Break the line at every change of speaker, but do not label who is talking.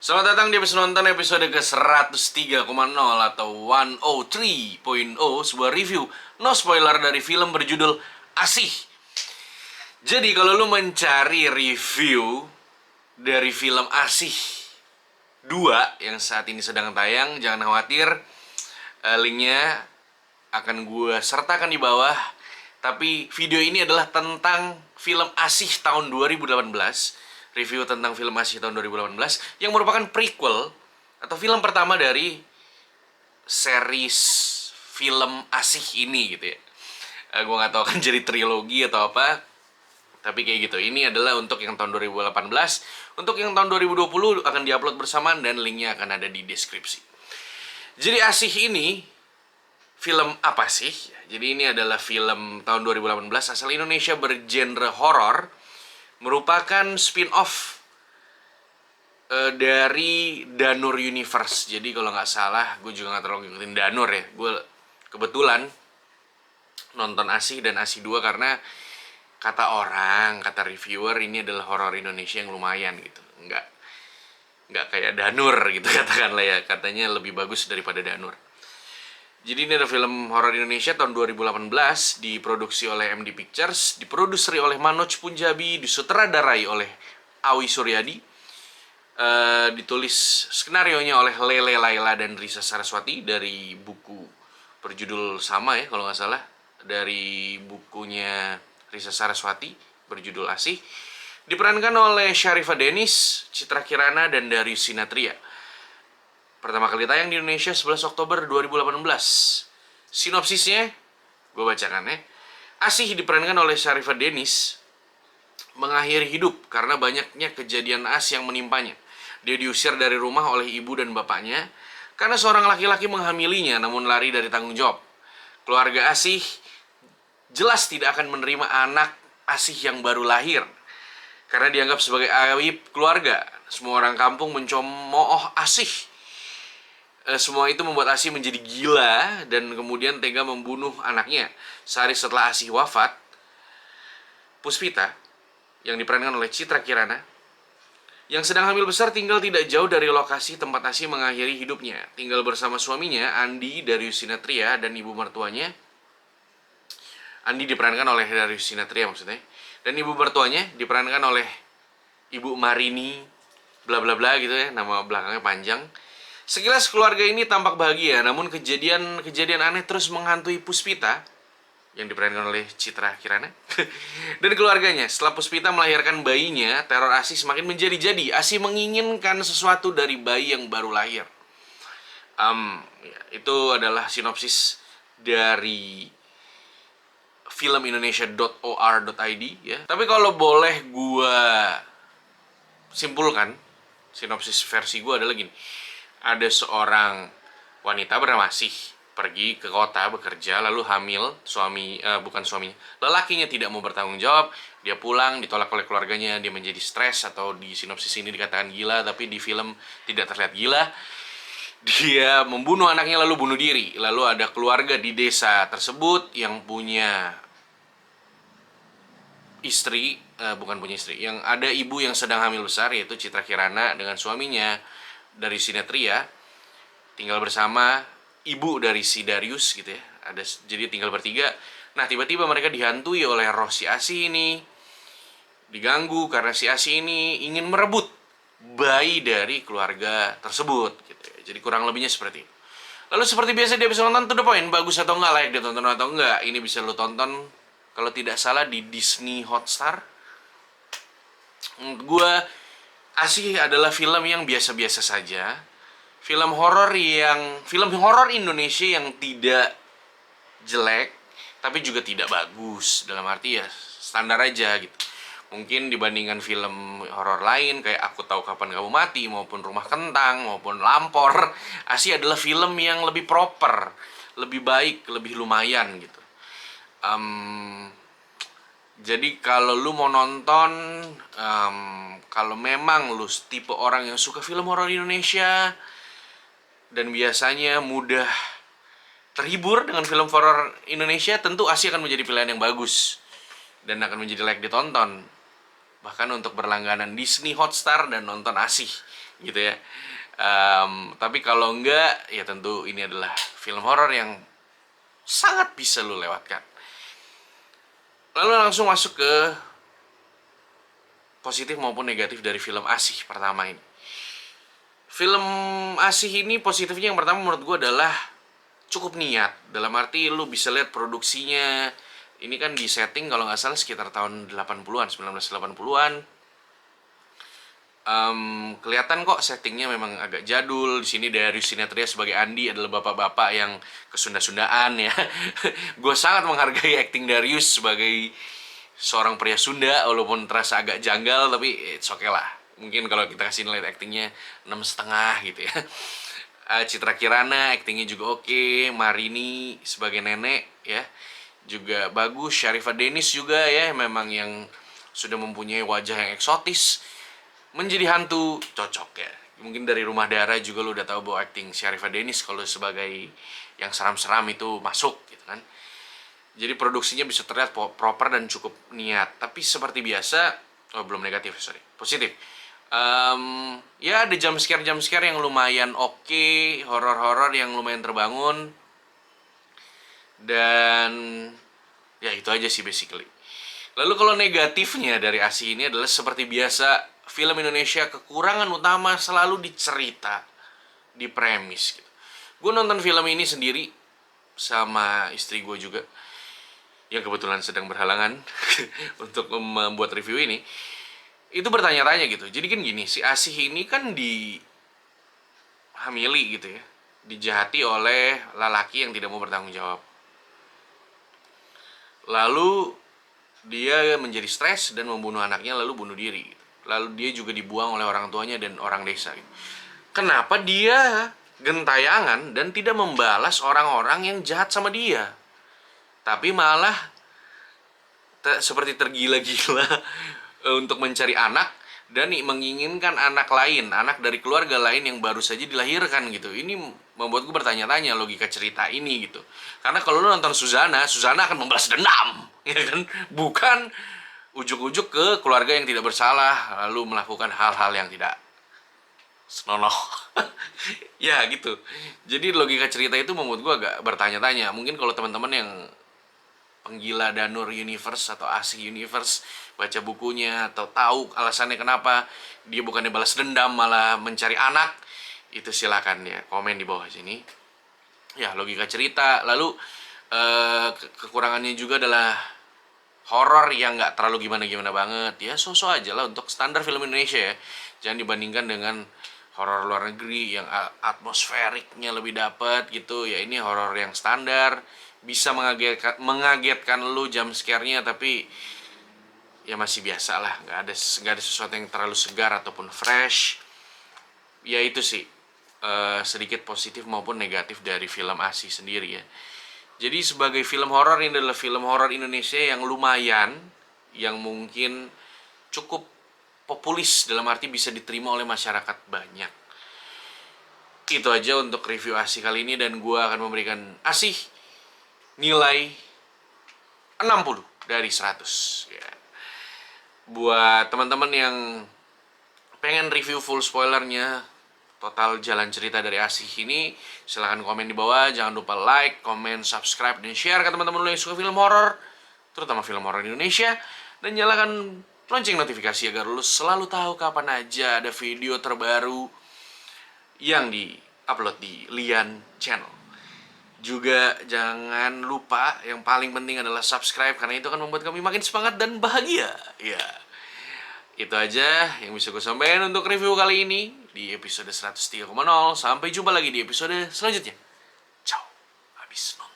Selamat datang di episode nonton episode ke-103,0 atau 103.0, sebuah review no spoiler dari film berjudul Asih. Jadi kalau lu mencari review dari film Asih 2 yang saat ini sedang tayang, jangan khawatir, linknya akan gue sertakan di bawah. Tapi video ini adalah tentang film Asih tahun 2018. Review tentang film Asih tahun 2018 yang merupakan prequel atau film pertama dari series film Asih ini gitu ya. Gue gak tahu akan jadi trilogi atau apa, tapi kayak gitu. Ini adalah untuk yang tahun 2018. Untuk yang tahun 2020 akan diupload bersamaan dan linknya akan ada di deskripsi. Jadi Asih ini film apa sih? Jadi ini adalah film tahun 2018 asal Indonesia, bergenre horor, merupakan spin-off dari Danur Universe. Jadi kalau nggak salah, gue juga nggak terlalu ngikutin Danur ya. Gue kebetulan nonton Asih dan Asih 2 karena kata reviewer ini adalah horor Indonesia yang lumayan gitu. Nggak kayak Danur gitu katakanlah ya. Katanya lebih bagus daripada Danur. Jadi ini adalah film horor Indonesia tahun 2018, diproduksi oleh MD Pictures, diproduseri oleh Manoj Punjabi, disutradarai oleh Awi Suryadi, ditulis skenarionya oleh Lele Laila dan Risa Saraswati dari buku berjudul sama ya kalau nggak salah, dari bukunya Risa Saraswati berjudul Asih. Diperankan oleh Syarifah Denis, Citra Kirana, dan Darius Sinathrya. Pertama kali tayang di Indonesia 11 Oktober 2018. Sinopsisnya, gue bacakan ya. Asih diperankan oleh Syarifah Denis mengakhiri hidup karena banyaknya kejadian naas yang menimpanya. Dia diusir dari rumah oleh ibu dan bapaknya karena seorang laki-laki menghamilinya namun lari dari tanggung jawab. Keluarga Asih jelas tidak akan menerima anak Asih yang baru lahir karena dianggap sebagai aib keluarga. Semua orang kampung mencemooh Asih. Semua itu membuat Asih menjadi gila dan kemudian tega membunuh anaknya. Sehari setelah Asih wafat, Puspita, yang diperankan oleh Citra Kirana, yang sedang hamil besar, tinggal tidak jauh dari lokasi tempat Asih mengakhiri hidupnya. Tinggal bersama suaminya, Andi Darius Sinathrya, dan ibu mertuanya. Andi diperankan oleh Darius Sinathrya maksudnya. Dan ibu mertuanya diperankan oleh Ibu Marini, bla bla bla gitu ya, nama belakangnya panjang. Sekilas keluarga ini tampak bahagia, namun kejadian aneh terus menghantui Puspita, yang diperankan oleh Citra Kirana, dan keluarganya. Setelah Puspita melahirkan bayinya, teror Asih semakin menjadi-jadi. Asih menginginkan sesuatu dari bayi yang baru lahir. Itu adalah sinopsis dari filmindonesia.or.id ya. Tapi kalau boleh gue simpulkan, sinopsis versi gue adalah gini. Ada seorang wanita bernama Asih pergi ke kota bekerja, lalu hamil. Bukan suaminya, lelakinya tidak mau bertanggung jawab. Dia pulang, ditolak oleh keluarganya. Dia menjadi stres, atau di sinopsis ini dikatakan gila, tapi di film tidak terlihat gila. Dia membunuh anaknya lalu bunuh diri. Lalu ada keluarga di desa tersebut yang punya istri, bukan punya istri, yang ada ibu yang sedang hamil besar, yaitu Citra Kirana dengan suaminya dari Sinathrya, tinggal bersama ibu dari si Darius gitu ya. Jadi tinggal bertiga. Nah tiba-tiba mereka dihantui oleh roh si Asih ini, diganggu karena si Asih ini ingin merebut bayi dari keluarga tersebut gitu ya. Jadi kurang lebihnya seperti itu. Lalu seperti biasa dia bisa nonton to the point, bagus atau enggak, layak ditonton atau enggak. Ini bisa lo tonton kalau tidak salah di Disney Hotstar. Menurut gue Asih adalah film yang biasa-biasa saja. Film horor Indonesia yang tidak jelek, tapi juga tidak bagus. Dalam arti ya standar aja gitu. Mungkin dibandingkan film horor lain kayak Aku Tahu Kapan Kamu Mati, maupun Rumah Kentang, maupun Lampor, Asih adalah film yang lebih proper, lebih baik, lebih lumayan gitu. Jadi kalau lu mau nonton, kalau memang lu tipe orang yang suka film horor Indonesia dan biasanya mudah terhibur dengan film horor Indonesia, tentu Asih akan menjadi pilihan yang bagus dan akan menjadi layak ditonton. Bahkan untuk berlangganan Disney Hotstar dan nonton Asih gitu ya. Tapi kalau enggak, ya tentu ini adalah film horor yang sangat bisa lu lewatkan. Lalu langsung masuk ke positif maupun negatif dari film Asih pertama ini. Film Asih ini positifnya yang pertama menurut gue adalah cukup niat. Dalam arti lu bisa lihat produksinya. Ini kan di setting kalau nggak salah sekitar tahun 80-an, 1980-an. Kelihatan kok settingnya memang agak jadul. Di sini Darius Sinathrya sebagai Andi adalah bapak-bapak yang kesunda-sundaan ya. Gue sangat menghargai acting Darius sebagai seorang pria Sunda, walaupun terasa agak janggal, tapi it's okay lah. Mungkin kalau kita kasih nilai actingnya 6,5 gitu ya. Citra Kirana actingnya juga oke. Marini sebagai nenek ya juga bagus. Sharifah Dennis juga ya, memang yang sudah mempunyai wajah yang eksotis. Menjadi hantu cocok ya. Mungkin dari Rumah Darah juga lu udah tahu bahwa acting Sharifah Dennis kalau sebagai yang seram-seram itu masuk gitu kan. Jadi produksinya bisa terlihat proper dan cukup niat. Tapi seperti biasa, belum negatif, sorry, positif. Ya ada jump scare yang lumayan oke, horor-horor yang lumayan terbangun. Dan ya itu aja sih basically. Lalu kalau negatifnya dari Asih ini adalah seperti biasa, film Indonesia kekurangan utama selalu di cerita, di premis gitu. Gue nonton film ini sendiri sama istri gue juga, yang kebetulan sedang berhalangan untuk membuat review ini. Itu bertanya-tanya gitu. Jadi kan gini, si Asih ini kan dihamili gitu ya, dijahati oleh lelaki yang tidak mau bertanggung jawab. Lalu dia menjadi stres dan membunuh anaknya, lalu bunuh diri gitu. Lalu dia juga dibuang oleh orang tuanya dan orang desa gitu. Kenapa dia gentayangan dan tidak membalas orang-orang yang jahat sama dia, tapi malah seperti tergila-gila untuk mencari anak dan menginginkan anak lain, anak dari keluarga lain yang baru saja dilahirkan gitu. Ini membuat gue bertanya-tanya logika cerita ini gitu. Karena kalau lu nonton Suzana akan membalas dendam, ya kan? Bukan ujuk-ujuk ke keluarga yang tidak bersalah lalu melakukan hal-hal yang tidak senonoh. Ya gitu. Jadi logika cerita itu membuat gue agak bertanya-tanya. Mungkin kalau teman-teman yang penggila Danur Universe atau Asih Universe baca bukunya atau tahu alasannya kenapa dia bukannya balas dendam malah mencari anak, itu silakan ya komen di bawah sini. Ya logika cerita. Lalu kekurangannya juga adalah horor yang nggak terlalu gimana-gimana banget ya, so-so aja lah untuk standar film Indonesia ya. Jangan dibandingkan dengan horor luar negeri yang atmosferiknya lebih dapat gitu ya. Ini horor yang standar, bisa mengagetkan lu jump scare-nya, tapi ya masih biasa lah, nggak ada sesuatu yang terlalu segar ataupun fresh. Ya itu sih sedikit positif maupun negatif dari film Asih sendiri ya. Jadi sebagai film horor, ini adalah film horor Indonesia yang lumayan, yang mungkin cukup populis dalam arti bisa diterima oleh masyarakat banyak. Itu aja untuk review Asih kali ini, dan gue akan memberikan Asih nilai 60 dari 100 ya. Buat teman-teman yang pengen review full spoilernya, total jalan cerita dari Asih ini, silahkan komen di bawah. Jangan lupa like, komen, subscribe, dan share ke teman-teman lo yang suka film horor, terutama film horor Indonesia. Dan nyalakan lonceng notifikasi agar lo selalu tahu kapan aja ada video terbaru yang di-upload di Lian Channel. Juga jangan lupa, yang paling penting adalah subscribe, karena itu akan membuat kami makin semangat dan bahagia. Ya, itu aja yang bisa gue sampaikan untuk review kali ini di episode 103,0. Sampai jumpa lagi di episode selanjutnya. Ciao. Habis nonton.